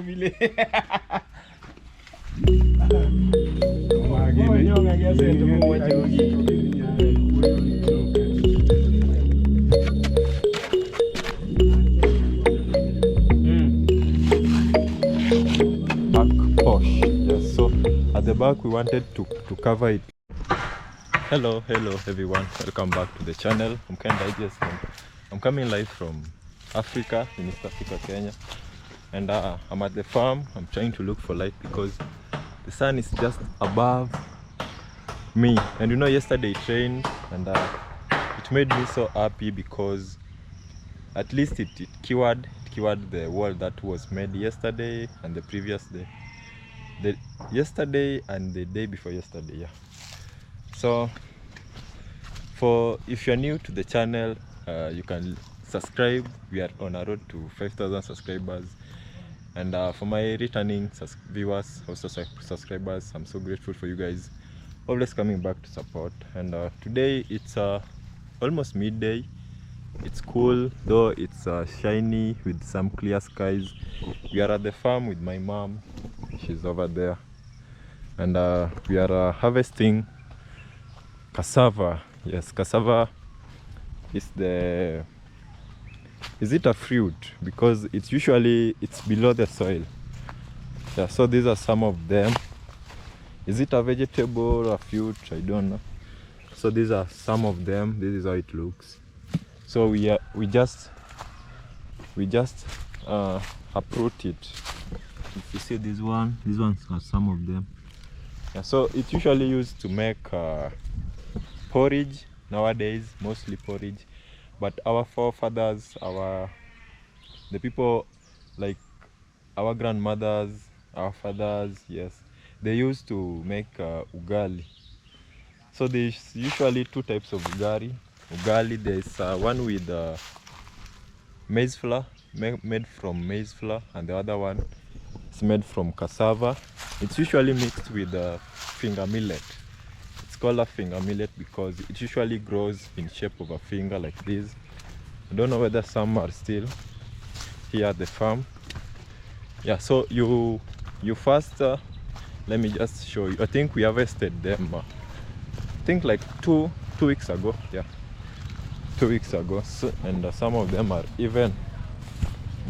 vile. Back posh. Yes, so at the back we wanted to cover it. Hello everyone, welcome back to the channel. I'm Ken. I'm coming live from Africa, in East Africa, Kenya, and I'm at the farm. I'm trying to look for light because the sun is just above me, and you know, yesterday it rained, and it made me so happy because at least it cured the wall that was made yesterday and the previous day, yesterday and the day before yesterday. Yeah, so if you're new to the channel, you can subscribe. We are on a road to 5,000 subscribers, and for my returning viewers, also subscribers, I'm so grateful for you guys always coming back to support. And today it's almost midday. It's cool, though it's shiny with some clear skies. We are at the farm with my mom. She's over there, and we are harvesting cassava. Yes, cassava is it a fruit? Because it's below the soil. Yeah, so these are some of them. Is it a vegetable or a fruit? I don't know. So these are some of them. This is how it looks. So we just uproot it. If you see these ones are some of them. Yeah, so it's usually used to make porridge nowadays, mostly porridge. But our forefathers, the people like our grandmothers, our fathers, yes, they used to make ugali. So there's usually two types of ugali. There's one with maize flour, made from maize flour, and the other one is made from cassava. It's usually mixed with finger millet. It's called a finger millet because it usually grows in shape of a finger like this. I don't know whether some are still here at the farm. Yeah, so you first let me just show you. I think we harvested them I think like two weeks ago. Yeah, 2 weeks ago. So, and some of them are even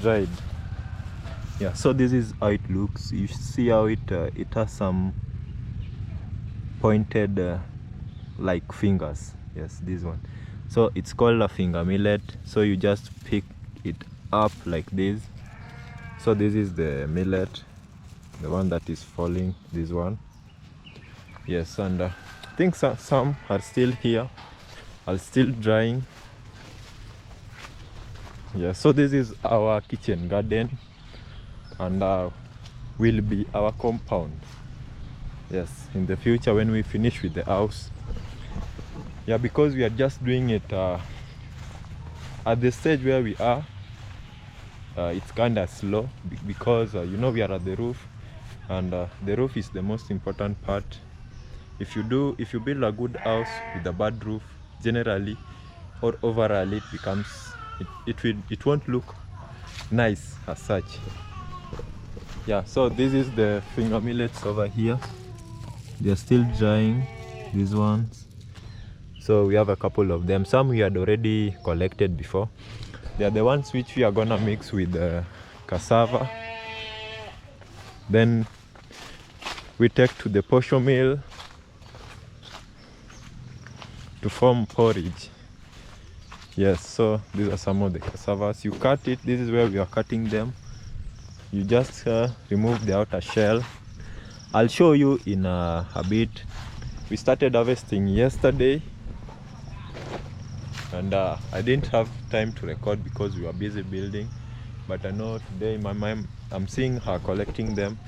dried. Yeah, so this is how it looks. You see how it has some pointed like fingers. Yes, this one. So it's called a finger millet. So you just pick it up like this. So this is the millet, the one that is falling, this one. Yes, and I think some are still here, are still drying. Yeah, so this is our kitchen garden, and will be our compound. Yes, in the future when we finish with the house. Yeah, because we are just doing it at the stage where we are. It's kind of slow because you know, we are at the roof, and the roof is the most important part. If you build a good house with a bad roof, generally or overall, it becomes it won't look nice as such. Yeah, so this is the finger millets over here. They're still drying, these ones. So we have a couple of them. Some we had already collected before. They are the ones which we are gonna mix with cassava. Then we take to the posho mill to form porridge. Yes, so these are some of the cassavas. You cut it. This is where we are cutting them. You just remove the outer shell. I'll show you in a bit. We started harvesting yesterday, and I didn't have time to record because we were busy building. But I know today my mom, I'm seeing her collecting them.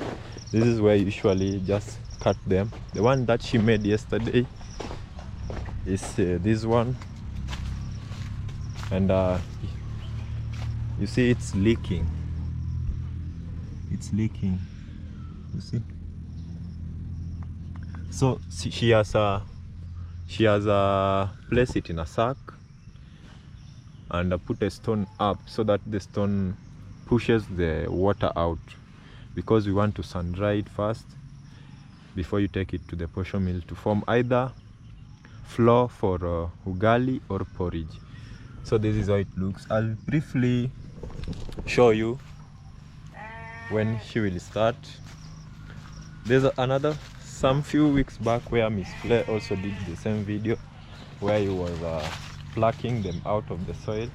This is where I usually just cut them. The one that she made yesterday is this one, and you see it's leaking. It's leaking, you see. So she has placed it in a sack and put a stone up so that the stone pushes the water out. because we want to sun dry it first before you take it to the posho mill to form either flour for ugali or porridge. So this is how it looks. I'll briefly show you when she will start. There's another some few weeks back where Miss Claire also did the same video where he was plucking them out of the soil.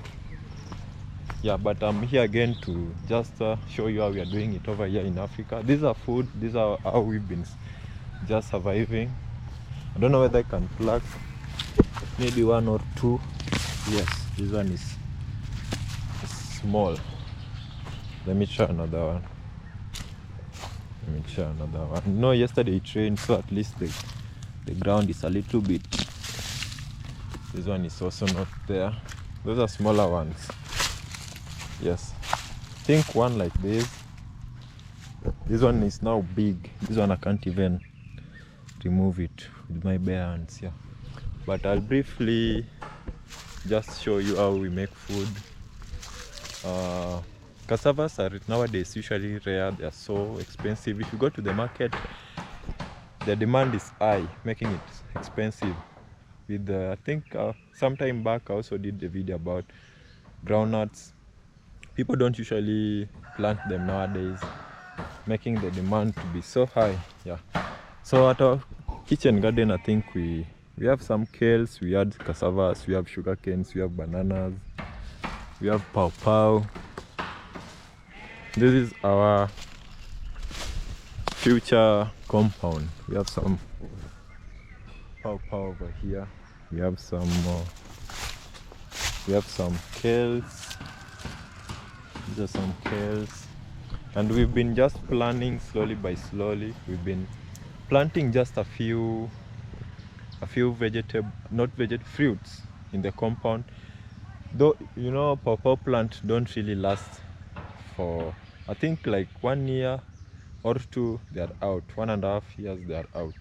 Yeah, but I'm here again to just show you how we are doing it over here in Africa. These are food, these are how we've been just surviving. I don't know whether I can pluck maybe one or two. Yes, this one is small. Let me try another one. No, yesterday it rained, so at least the ground is a little bit. This one is also not there. Those are smaller ones. Yes, I think one like this. This one is now big. This one I can't even remove it with my bare hands. Yeah, but I'll briefly just show you how we make food. Cassavas are nowadays usually rare. They are so expensive. If you go to the market, the demand is high, making it expensive. With I think some time back I also did the video about groundnuts. People don't usually plant them nowadays, making the demand to be so high. Yeah. So at our kitchen garden, I think we have some kales, we had cassavas, we have sugar canes, we have bananas, we have pawpaw. This is our future compound. We have some pawpaw over here. We have some kales. These are some kales. And we've been just planting slowly by slowly. We've been planting just a few fruits in the compound. Though, you know, pawpaw plants don't really last for, I think, like 1 year or two, they are out. 1.5 years they are out,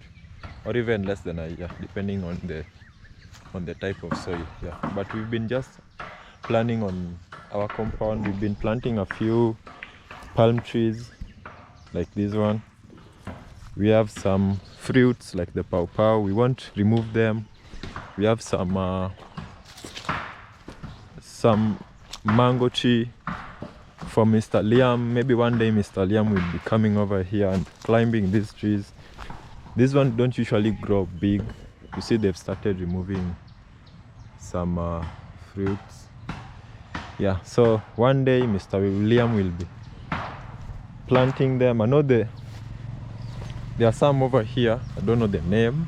or even less than a year, depending on the type of soil. Yeah, but we've been just planting on our compound. We've been planting a few palm trees like this one. We have some fruits like the pawpaw. We won't remove them. We have some mango tree for Mr. Liam. Maybe one day Mr. Liam will be coming over here and climbing these trees. These ones don't usually grow big. You see, they've started removing some fruits. Yeah, so one day Mr. William will be planting them. I know there are some over here. I don't know the name,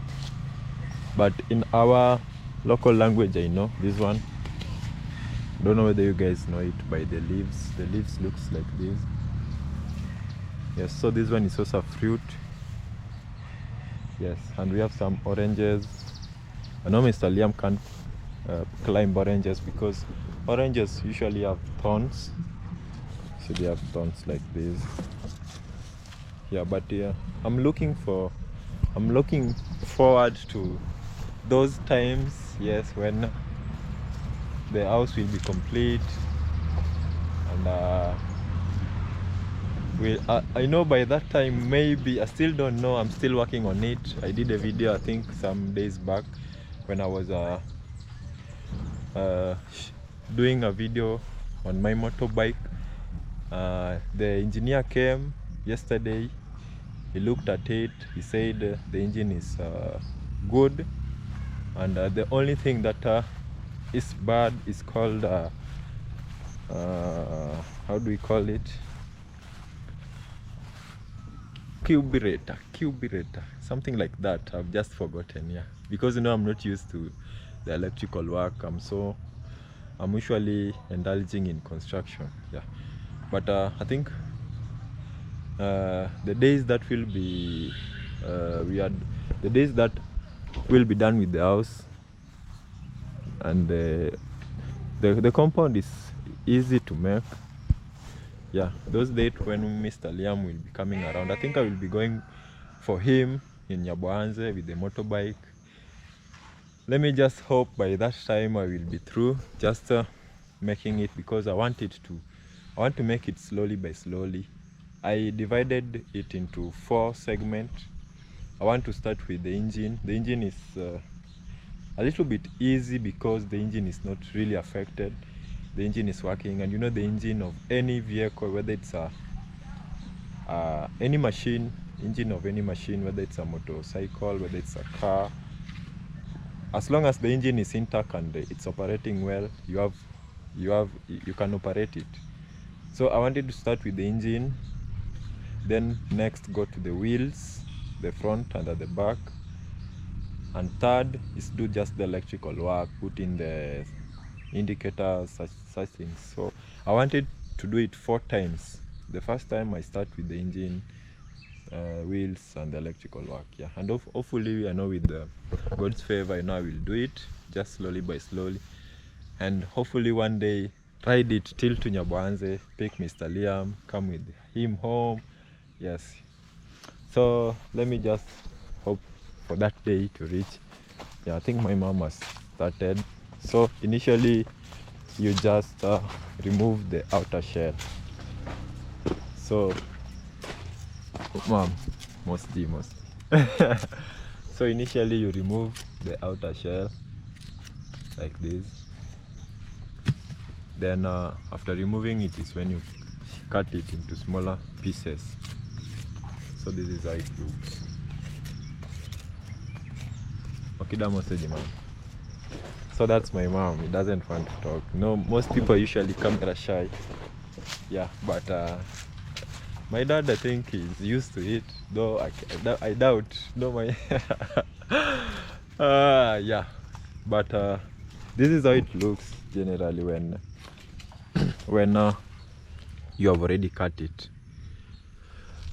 but in our local language I know this one. Don't know whether you guys know it by the leaves. The leaves looks like this. Yes, so this one is also a fruit. Yes, and we have some oranges. I know Mr. Liam can't climb oranges because oranges usually have thorns. So they have thorns like this. Yeah, but I'm looking forward to those times, yes, when the house will be complete, and I know by that time, maybe, I still don't know, I'm still working on it. I did a video I think some days back when I was doing a video on my motorbike. The engineer came yesterday. He looked at it. He said the engine is good, and the only thing that is bad is called how do we call it? Carburetor, something like that. I've just forgotten. Yeah, because I'm not used to the electrical work. I'm usually indulging in construction. Yeah, but I think the days that will be the days that will be done with the house, and the compound is easy to make. Yeah, those days when Mr. Liam will be coming around, I think I will be going for him in Nyaboanze with the motorbike. Let me just hope by that time I will be through just making it, because I want to make it slowly by slowly. I divided it into 4 segments. I want to start with the engine. The engine is a little bit easy because the engine is not really affected. The engine is working, and you know the engine of any vehicle, whether it's any machine, engine of any machine, whether it's a motorcycle, whether it's a car, as long as the engine is intact and it's operating well, you can operate it. So I wanted to start with the engine, then next go to the wheels, the front and at the back, and third is do just the electrical work, put in the indicators, such things. So I wanted to do it 4 times. The first time I start with the engine, wheels and the electrical work, yeah. And hopefully, I know with God's favor, I know I will do it just slowly by slowly, and hopefully one day ride it till to Nyaboanze, pick Mr. Liam, come with him home. Yes, so let me just hope for that day to reach. Yeah, I think my mom has started. So initially you just remove the outer shell. So mom, mostly so initially you remove the outer shell like this. Then after removing it is when you cut it into smaller pieces. So this is how it looks. So that's my mom. He doesn't want to talk. No, most people are usually camera shy. Yeah, but my dad, I think, is used to it, though I doubt. No, my yeah, but this is how it looks generally when you have already cut it.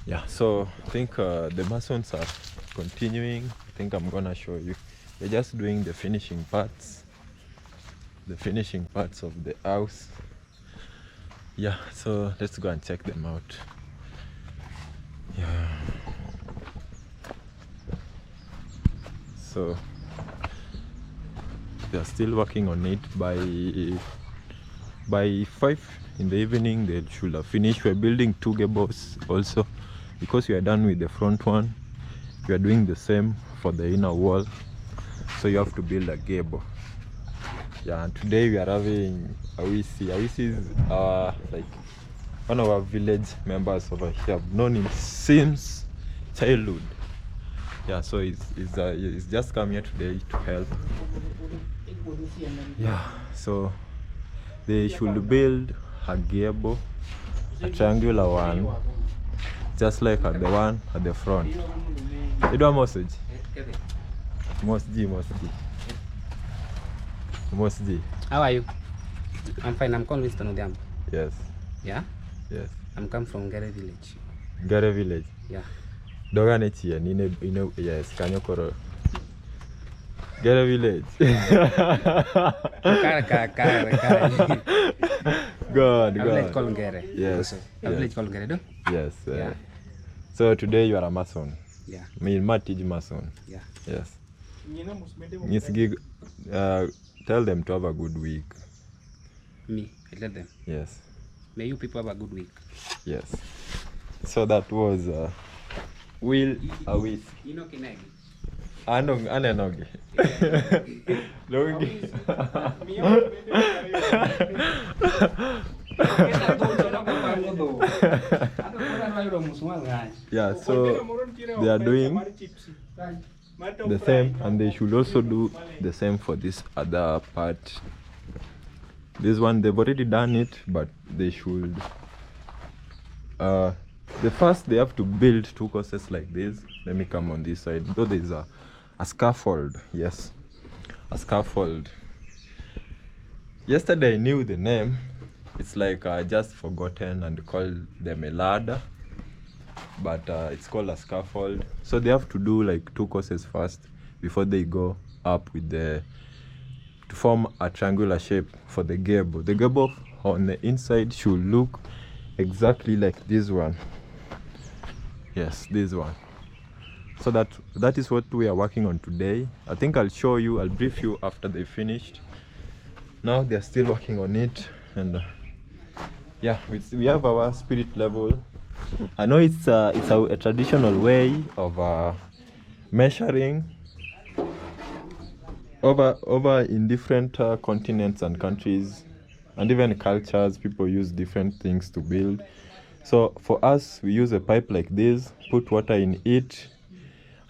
Yeah, so I think the masons are continuing. I think I'm gonna show you. They're just doing the finishing parts of the house. Yeah, so let's go and check them out. Yeah, so they're still working on it. By 5 in the evening they should have finished. We're building 2 gables also, because we are done with the front one. We are doing the same for the inner wall, so you have to build a gable. Yeah, and today we are having Awisi. Awisi is like one of our village members over here. I've known him since childhood. Yeah, so he's just come here today to help. Yeah, so they should build a gable, a triangular one, just like the one at the front. You do a message? Mosji. How are you? I'm fine. I'm called Mr. Nodiam. Yes. Yeah? Yes. I'm come from Gare village. Gare village? Yeah. Doganechi and yes, Kanyokoro. Gare village. Good. A village called Gare. Yes. A village called Gare, do? Yes. Yeah. So today you are a mason. Yeah. Me Matij mason. Yeah. Yes. Tell them to have a good week. Me, I tell them. Yes. May you people have a good week. Yes. So that was Will Awis. Anenogi. Yeah, so they are doing the same, and they should also do the same for this other part. This one they've already done it, but they should the first they have to build 2 courses like this. Let me come on this side. Though there's a scaffold. Yes, a scaffold. Yesterday I knew the name. It's like I just forgotten and called them a ladder, but it's called a scaffold. So they have to do like 2 courses first before they go up with to form a triangular shape for the gable. The gable on the inside should look exactly like this one. Yes, this one. So that is what we are working on today. I think I'll show you, I'll brief you after they finished. Now they're still working on it, and yeah, we have our spirit level I know it's a traditional way of measuring over in different continents and countries, and even cultures. People use different things to build. So for us, we use a pipe like this, put water in it,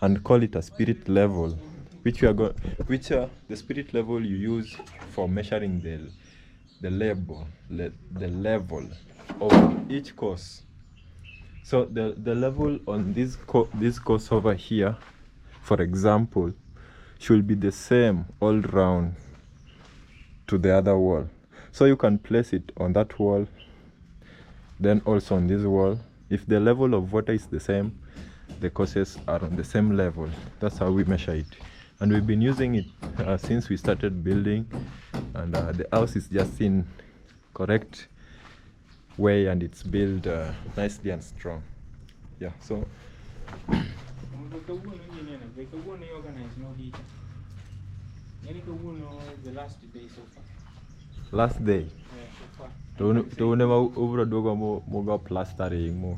and call it a spirit level, which the spirit level you use for measuring the level of each course. So the level on this course over here, for example, should be the same all round to the other wall. So you can place it on that wall, then also on this wall. If the level of water is the same, the courses are on the same level. That's how we measure it, and we've been using it since we started building, and the house is just in correct way, and it's built nicely and strong. Yeah, so The last day so far. last day to never over dogo mo plastering mo.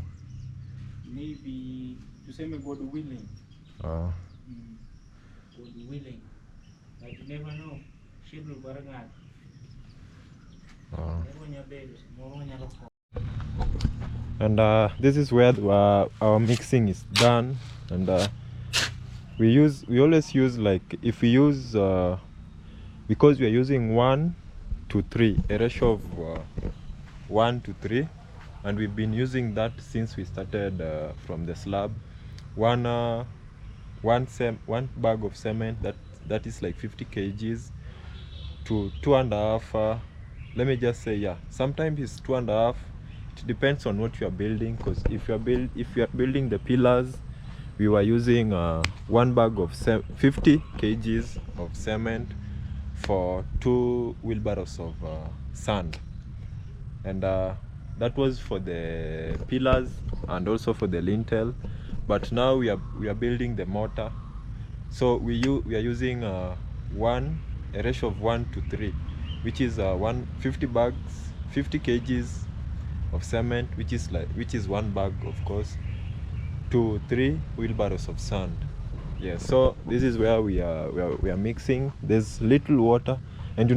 Maybe to say me God willing. God willing. Like you never know. Schedule barangat. And this is where our mixing is done, and we always use, like, if we use because we are using 1 to 3, a ratio of 1 to 3, and we've been using that since we started from the slab. One bag of cement, that is like 50 kgs to 2.5. Let me just say, yeah, sometimes it's 2.5. It depends on what you are building, because if you are building the pillars, we were using 1 bag of 50 kgs of cement for 2 wheelbarrows of sand, and that was for the pillars and also for the lintel. But now we are building the mortar, so we are using a ratio of 1 to 3, which is 50 kgs of cement, which is 1 bag, of course, to 3 wheelbarrows of sand. Yeah, so this is where we are mixing. There's little water, and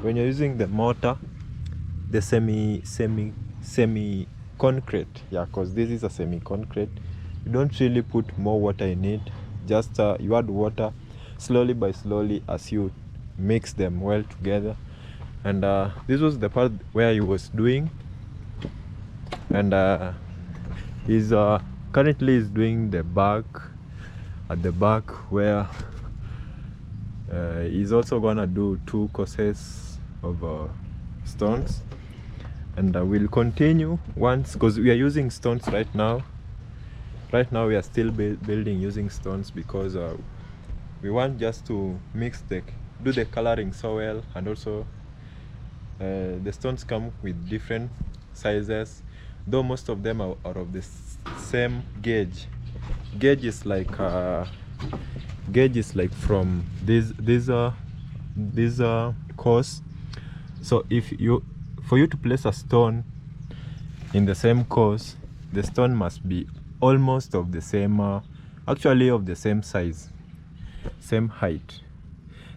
when you're using the mortar, the semi concrete, yeah, because this is a semi concrete, you don't really put more water in it. Just you add water slowly by slowly as you mix them well together. And this was the part where he was doing, and he's currently is doing the back, at the back, where he's also gonna do 2 courses of stones, and we'll continue once, because we are using stones right now. We are still building using stones, because we want just to do the coloring so well, and also the stones come with different sizes, though most of them are of the same gauge. Gauge is like from this course. So for you to place a stone in the same course, the stone must be almost of the same actually of the same size, same height.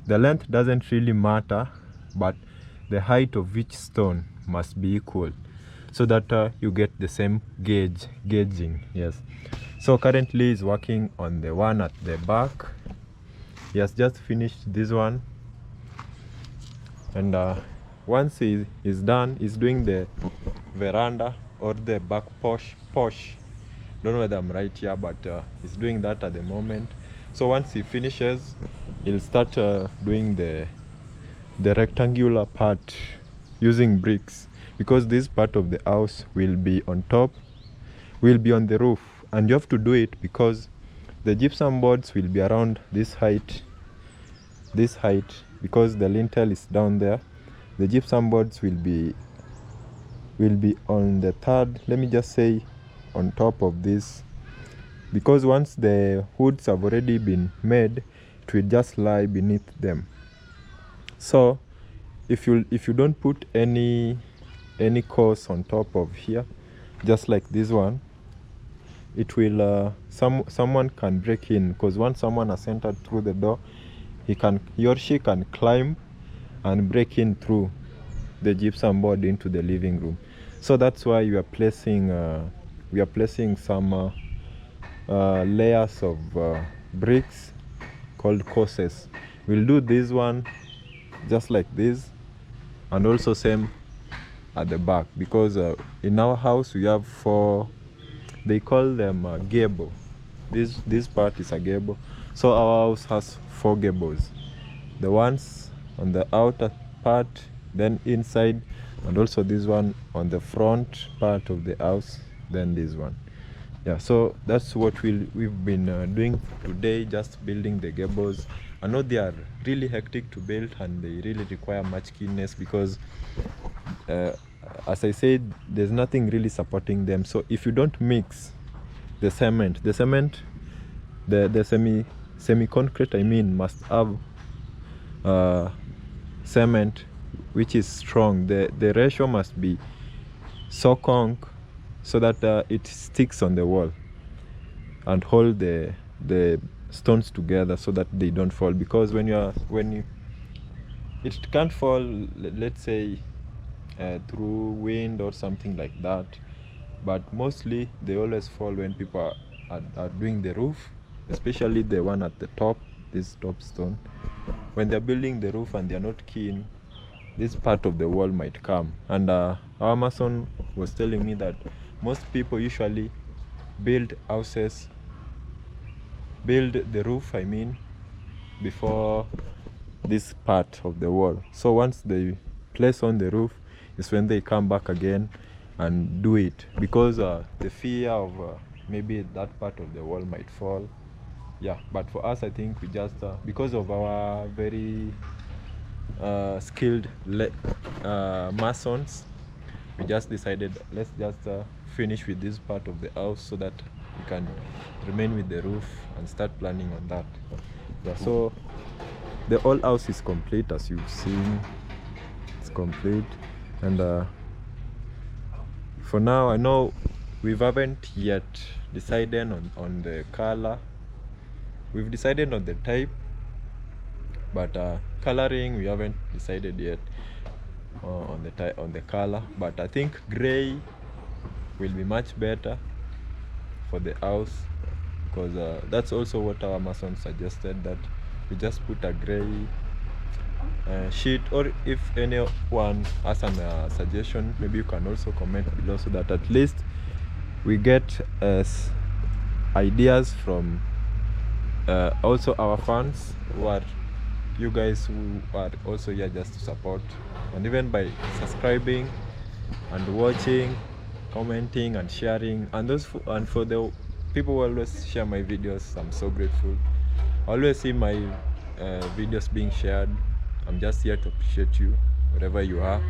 The length doesn't really matter, but the height of each stone must be equal, so that you get the same gauging. Yes, so currently he's working on the one at the back. He has just finished this one, and once he is done, he's doing the veranda, or the back porch. Don't know whether I'm right here, but he's doing that at the moment. So once he finishes, he'll start doing the rectangular part using bricks, because this part of the house will be on top, will be on the roof, and you have to do it because the gypsum boards will be around this height, because the lintel is down there. The gypsum boards will be on the third, let me just say, on top of this, because once the hoods have already been made, it will just lie beneath them. So if you don't put any course on top of here, just like this one, it will someone can break in, because once someone has entered through the door, he or she can climb and break in through the gypsum board into the living room. So that's why we are placing some layers of bricks called courses. We'll do this one just like this, and also same at the back, because in our house we have 4, they call them gable. This part is a gable, so our house has 4 gables, the ones on the outer part, then inside, and also this one on the front part of the house, then this one. Yeah, so that's what we've been doing today, just building the gables. I know they are really hectic to build and they really require much keenness, because as I said, there's nothing really supporting them. So if you don't mix the cement, the semi-concrete, I mean, must have cement which is strong. The ratio must be so conk, so that it sticks on the wall and hold the stones together so that they don't fall. Because it can't fall, let's say through wind or something like that, but mostly they always fall when people are doing the roof, especially the one at the top, this top stone. When they're building the roof and they're not keen, this part of the wall might come. And our mason was telling me that most people usually build the roof, I mean, before this part of the wall. So once they place on the roof is when they come back again and do it, because the fear of maybe that part of the wall might fall. Yeah, but for us, I think we just because of our very skilled masons, we just decided, let's just finish with this part of the house so that we can remain with the roof and start planning on that. Yeah, so the whole house is complete, as you've seen. It's complete, and for now, I know we haven't yet decided on the color. We've decided on the type, but coloring we haven't decided yet on the color. But I think gray will be much better for the house, because that's also what our mason suggested, that we just put a gray sheet. Or if anyone has a suggestion, maybe you can also comment below, so that at least we get ideas from also our fans, who are you guys who are also here just to support, and even by subscribing and watching, commenting and sharing, and for the people who always share my videos, I'm so grateful. I always see my videos being shared. I'm just here to appreciate you wherever you are,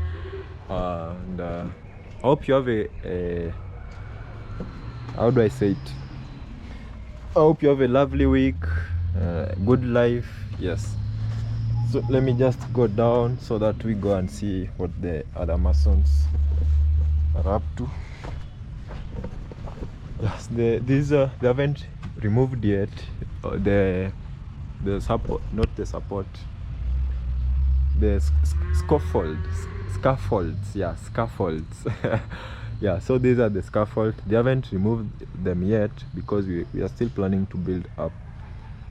and I hope you have a how do I say it? I hope you have a lovely week, good life. Yes. So let me just go down so that we go and see what the other masons are up to. Yes, they haven't removed yet the support, not the support, the scaffolds. Yeah, scaffolds. Yeah, so these are the scaffolds. They haven't removed them yet because we are still planning to build up.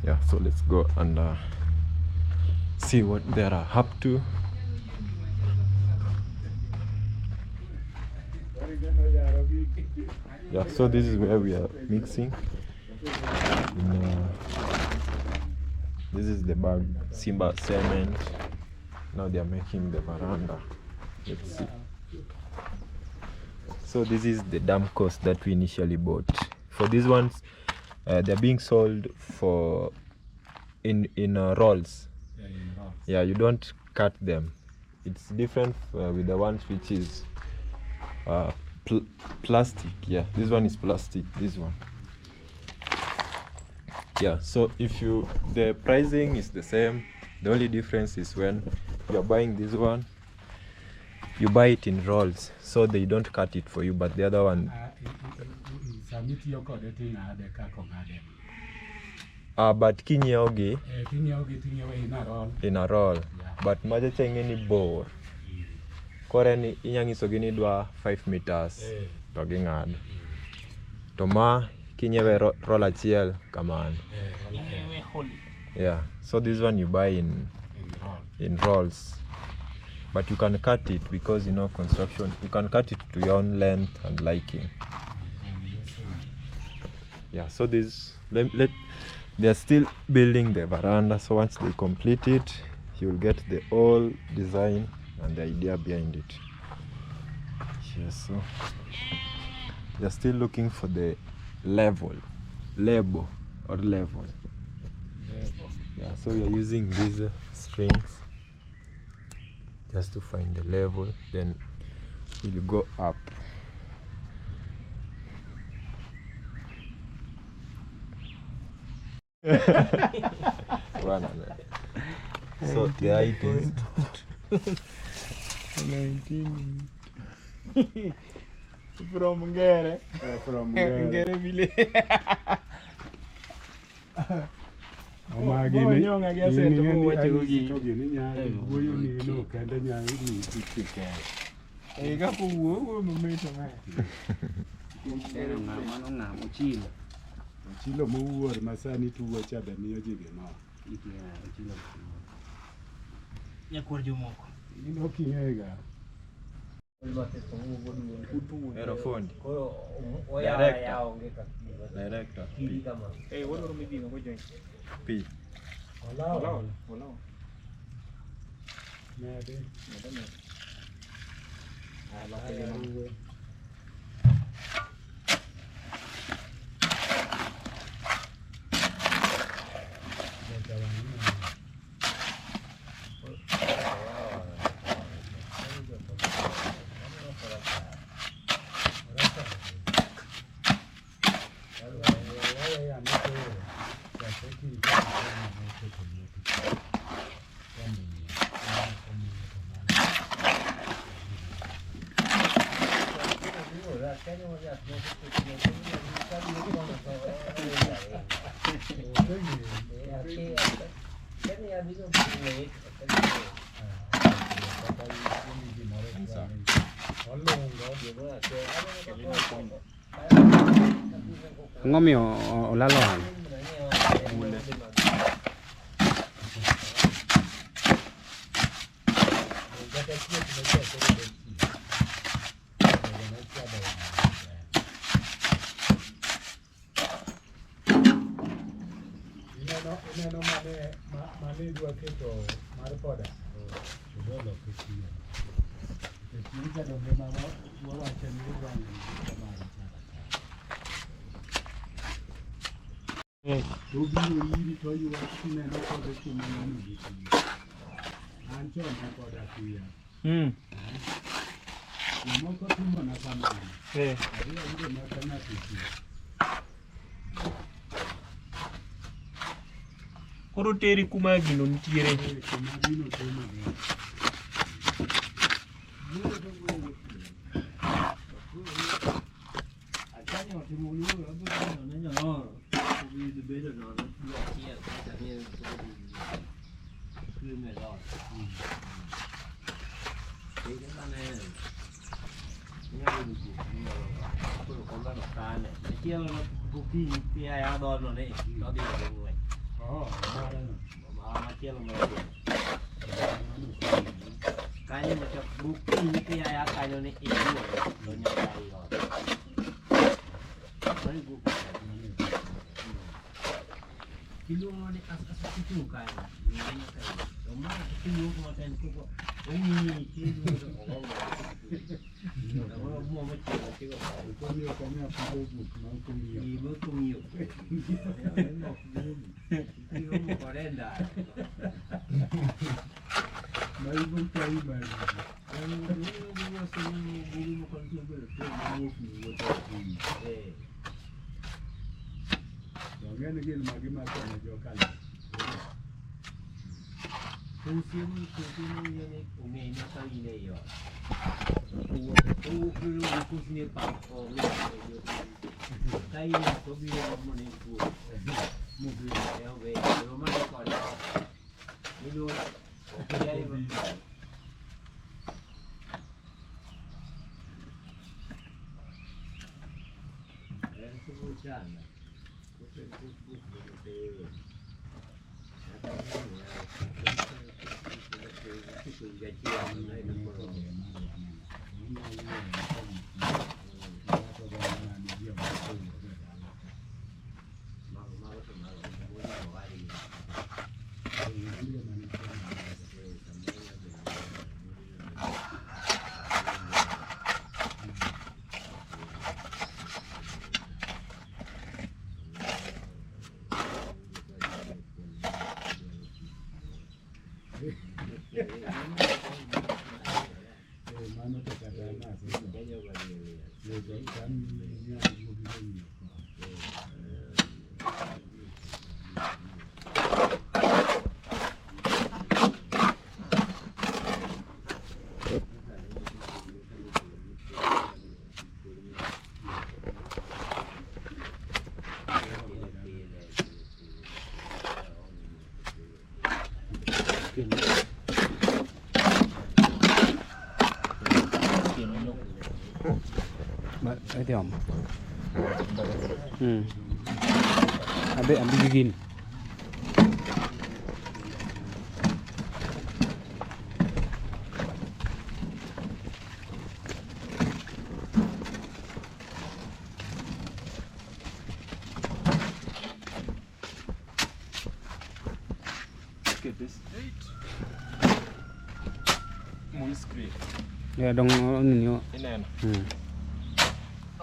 Yeah, so let's go and see what they are up to. Yeah, so this is where we are mixing. This is the bag, Simba cement. Now they are making the veranda. Let's see. So this is the dam cost that we initially bought. For these ones, they're being sold for in rolls. Yeah, you don't cut them. It's different with the ones which is plastic. Yeah, this one is plastic, this one. Yeah, so the pricing is the same. The only difference is when you're buying this one, you buy it in rolls, so they don't cut it for you, but the other one Samitiyo kode ting'ade kaka ong'ade. But kinyiewogi Ting'iewe in a roll. But maja chenge ni bor. Kore ni inyanyisogi ni dwa 5 meters to ging'ad. To ma kinyiewe roll achiel kamano. Yeah. So this one you buy in rolls. But you can cut it because construction. You can cut it to your own length and liking. Yeah. So they're still building the veranda. So once they complete it, you'll get the whole design and the idea behind it. Yes. So they're still looking for the label. Yeah. So you're using these strings just to find the level, then we'll go up. So the height is 19 from Ngere. From Ngere village. Nyonga giaseto kuwacho gi. Kaka wuo mamito ma. Mano ng'amo chilo. Chilo mowuor masani tuwo cha be miyo ji gino. Nyakwar jomoko. Ino king'ega. Aerophone. Director. Wadwaro midino go join. P. Olao. Nade. Ngomio olalo. Ineno mane dwa keto mar poda. Dolo kitiyo. Kitiyo do ma wawacho ni wang to biro yiri to yu neno kode kuma nano gitiyo. Ancho na poda kuya. Moko timo na kamano. Ariyo na kana kitiyo. Koro teri kuma gino nitiere. Kuma gino timo ne. Akanyo timo luo abiro na nyoro. Kubi bedo no na kia tamie kume lo. Ege mane. Koro konga no kane. Kia no buki pia ya do no ne. No di ko. Machielo kanyo ma buki ni ya kanyo ni iwo do nyaka iyo bari buki kilo ni asa kitu kanyo ni nyaka iyo do ma kilo ko ten ko ni kilo do ko mo ma kilo ko ni ko ni apo buki ma ko ni ni mo ko ni kilo mo korenda Maibu kai bari. Dongene gil magi matone jokala. Kusimu yene umenya kali ne yo. Itu om. Ambil gigin. Look at this. Moonscreen. Ya dong ini yo. Ini.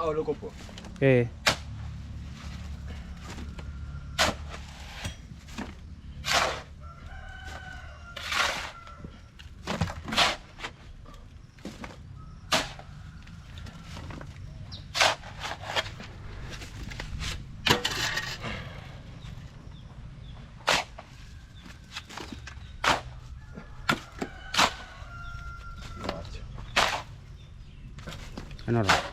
Oh, look up. Eh. Ano ra?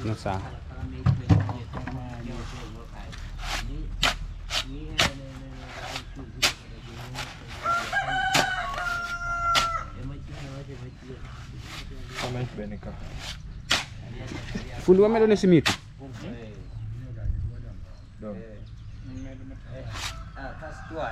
Nusa. Sama benika. Fundo wa medo simiti. Dong. Tas tua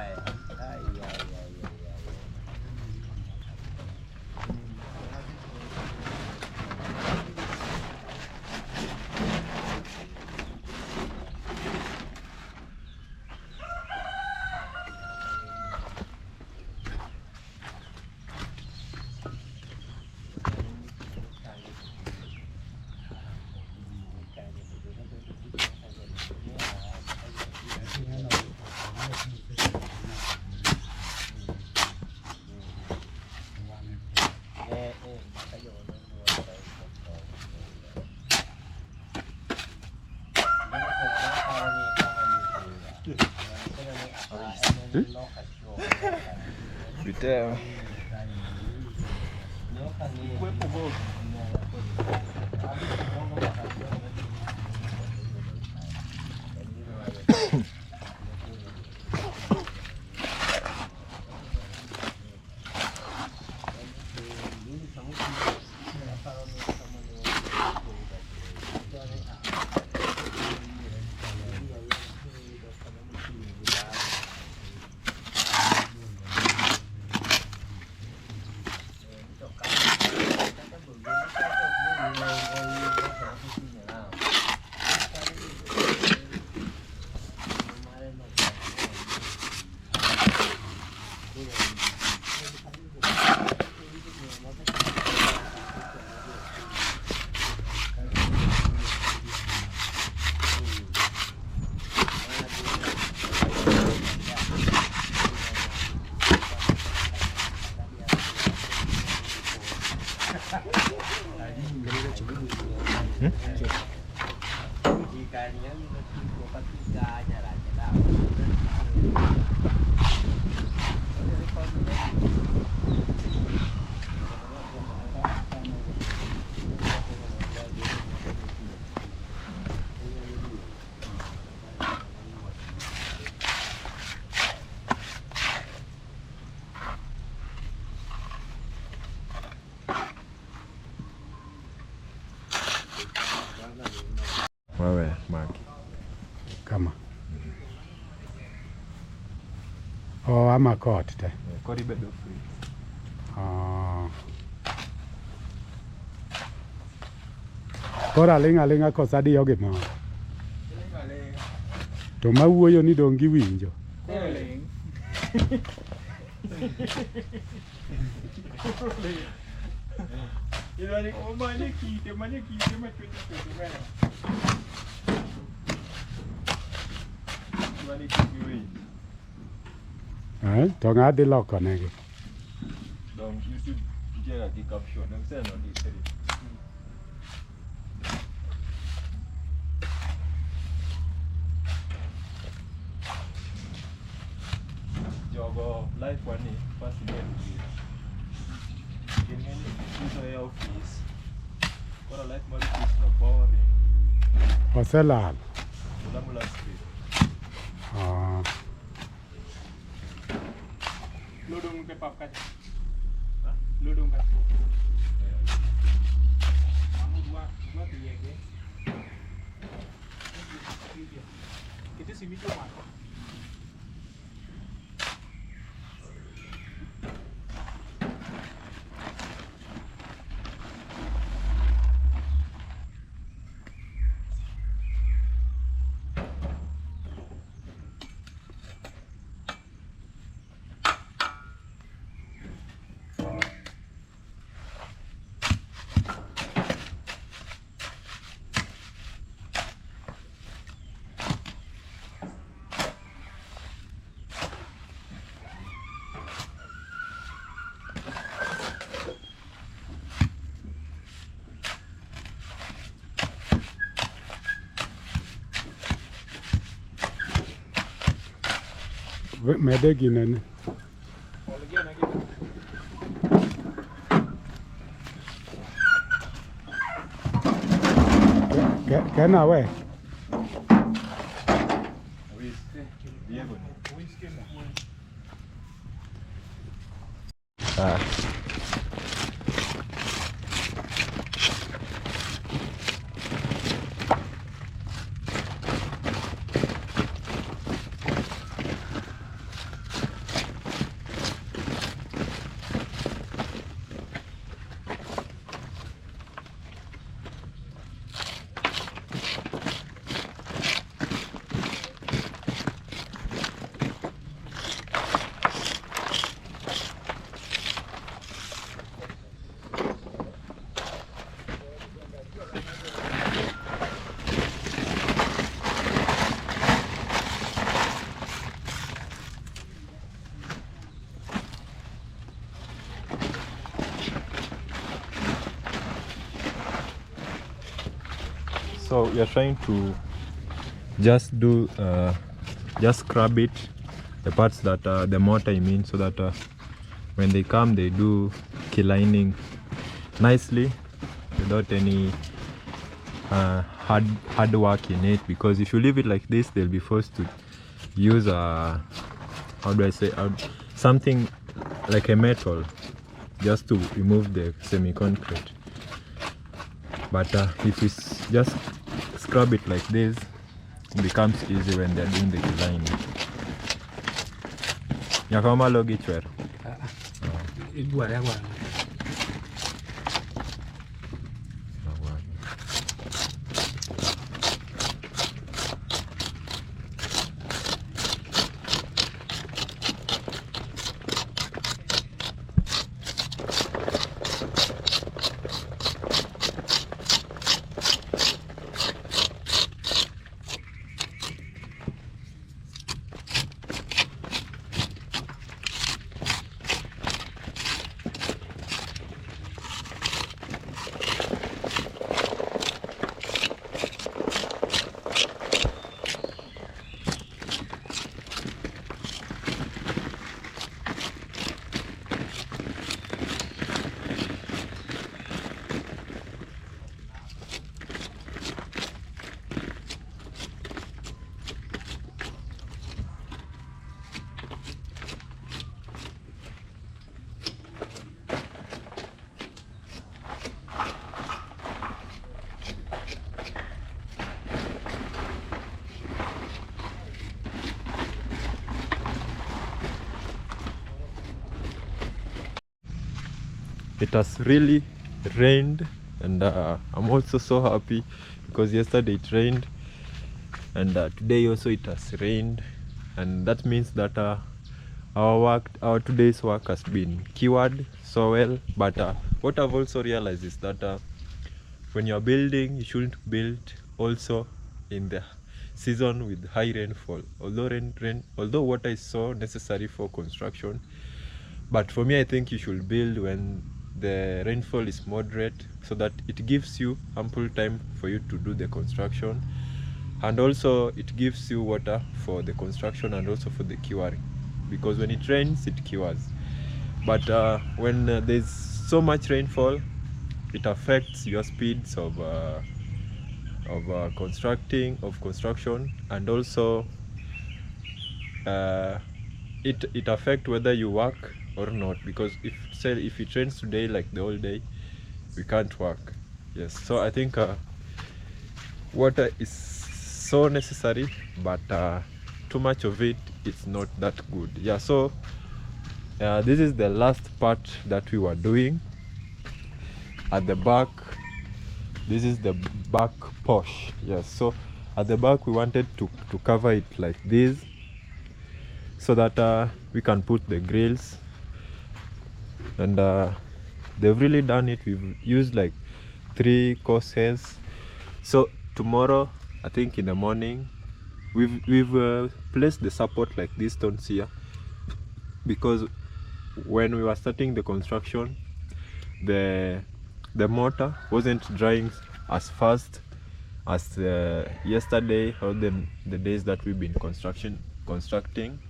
Putain. ikannya bukan tiganya lah kita. Wewe Mark. Kama. Oh, ama kot te. Kodi bedo free. Ah. Kora linga kosa diyo gimoro. To mawuoyo ni dong giwinjo. To ng'adhi loko negi. Donc you should get a caption. I'm saying on this. Jogo life one ni fascinating. In any office, kora life more is no boring. Oselal. Mula street. Ah. Ludung ke pakat. Ludung kan. Kamu dua tiga ke. Kita sih itu mah. Mede ginen. Can away. So we are trying to just do just scrub it, the parts that the mortar I mean, so that when they come they do key lining nicely without any hard work in it, because if you leave it like this they'll be forced to use how do I say, something like a metal just to remove the semi-concrete. But if we just scrub it like this, it becomes easy when they're doing the design. Yakama logi chwer. it has really rained, and I'm also so happy because yesterday it rained, and today also it has rained, and that means that our today's work has been cured so well. But what I've also realized is that when you're building, you shouldn't build also in the season with high rainfall. Although water is so necessary for construction, but for me, I think you should build when the rainfall is moderate, so that it gives you ample time for you to do the construction, and also it gives you water for the construction and also for the curing, because when it rains, it cures. But when there's so much rainfall, it affects your speeds of construction, and also it affects whether you work or not, because if it rains today, like the whole day, we can't work. Yes, so I think water is so necessary, but too much of it, it's not that good. Yeah, so this is the last part that we were doing at the back. This is the back porch. Yes, so at the back we wanted to cover it like this, so that we can put the grills, and they've really done it. We've used like 3 courses. So tomorrow, I think in the morning, we've placed the support like these stones here, because when we were starting the construction, the mortar wasn't drying as fast as yesterday or the days that we've been constructing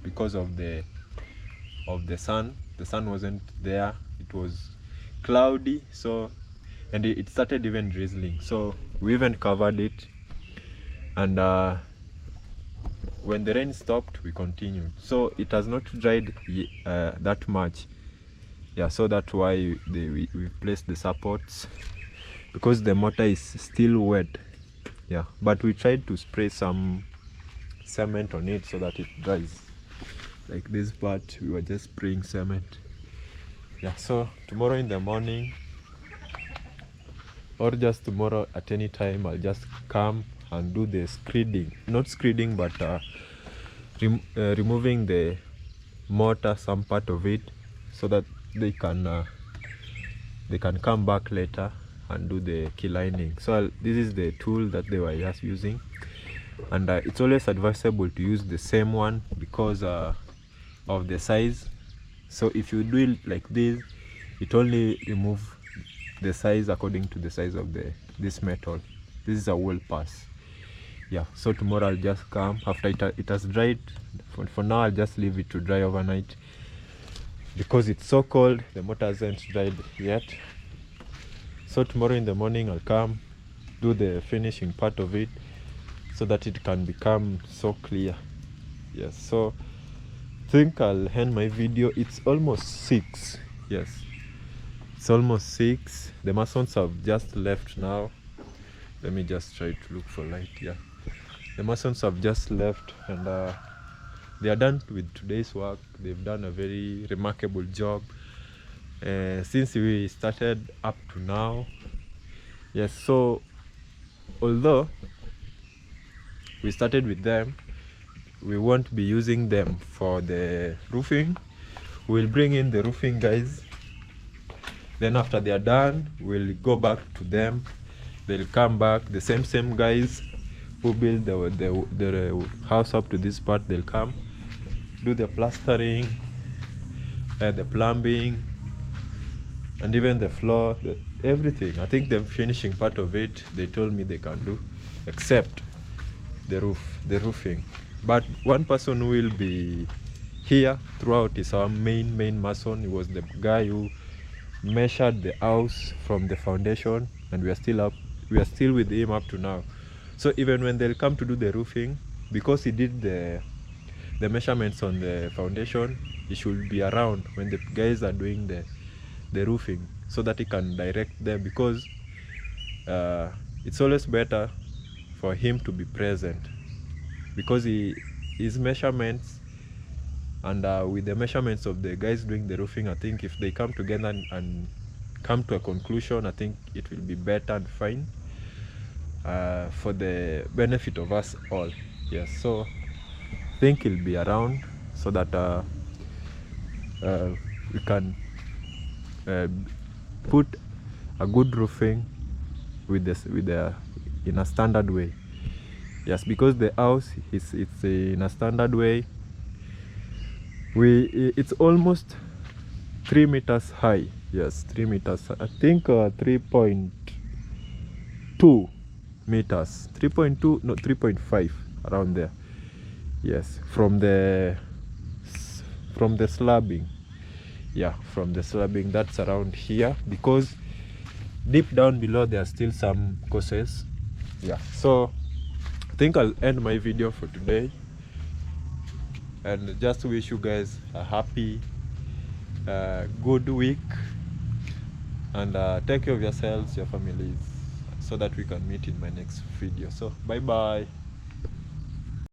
because of the sun. The sun wasn't there, it was cloudy, so, and it started even drizzling, so we even covered it, and when the rain stopped, we continued. So it has not dried that much. Yeah, so that's why we placed the supports, because the mortar is still wet. Yeah, but we tried to spray some cement on it so that it dries. Like this part, we were just spraying cement. Yeah, so tomorrow in the morning, or just tomorrow at any time, I'll just come and do the screeding. Not screeding, but removing the mortar, some part of it, so that they can come back later and do the key lining. So this is the tool that they were just using, and it's always advisable to use the same one because of the size. So if you do it like this, it only remove the size according to the size of this metal. This is a wall pass. Yeah, so tomorrow I'll just come after it has dried. For now, I'll just leave it to dry overnight because it's so cold. The mortar hasn't dried yet. So tomorrow in the morning, I'll come do the finishing part of it so that it can become so clear. Yes, so I think I'll end my video. It's almost 6. Yes, it's almost 6. The masons have just left now. Let me just try to look for light. Yeah, the masons have just left, and they are done with today's work. They've done a very remarkable job since we started up to now. Yes, so although we started with them, we won't be using them for the roofing. We'll bring in the roofing guys, then after they are done, we'll go back to them. They'll come back, the same guys who build the house up to this part. They'll come do the plastering, the plumbing, and even the floor, everything. I think the finishing part of it, they told me they can do, except the roofing. But one person who will be here throughout is our main mason. He was the guy who measured the house from the foundation, and we are still with him up to now. So even when they'll come to do the roofing, because he did the measurements on the foundation, he should be around when the guys are doing the roofing, so that he can direct them, because it's always better for him to be present, because his measurements and with the measurements of the guys doing the roofing, I think if they come together and come to a conclusion, I think it will be better and fine for the benefit of us all. Yes, so I think he'll be around so that we can put a good roofing with the in a standard way. Yes, because the house it's in a standard way. It's almost 3 meters high. Yes, 3 meters. I think 3.2 meters. 3.2, no, 3.5, around there. Yes, from the slabbing. Yeah, from the slabbing, that's around here, because deep down below there are still some courses. Yeah, so I think I'll end my video for today, and just wish you guys a happy good week, and take care of yourselves, your families, so that we can meet in my next video. So bye bye.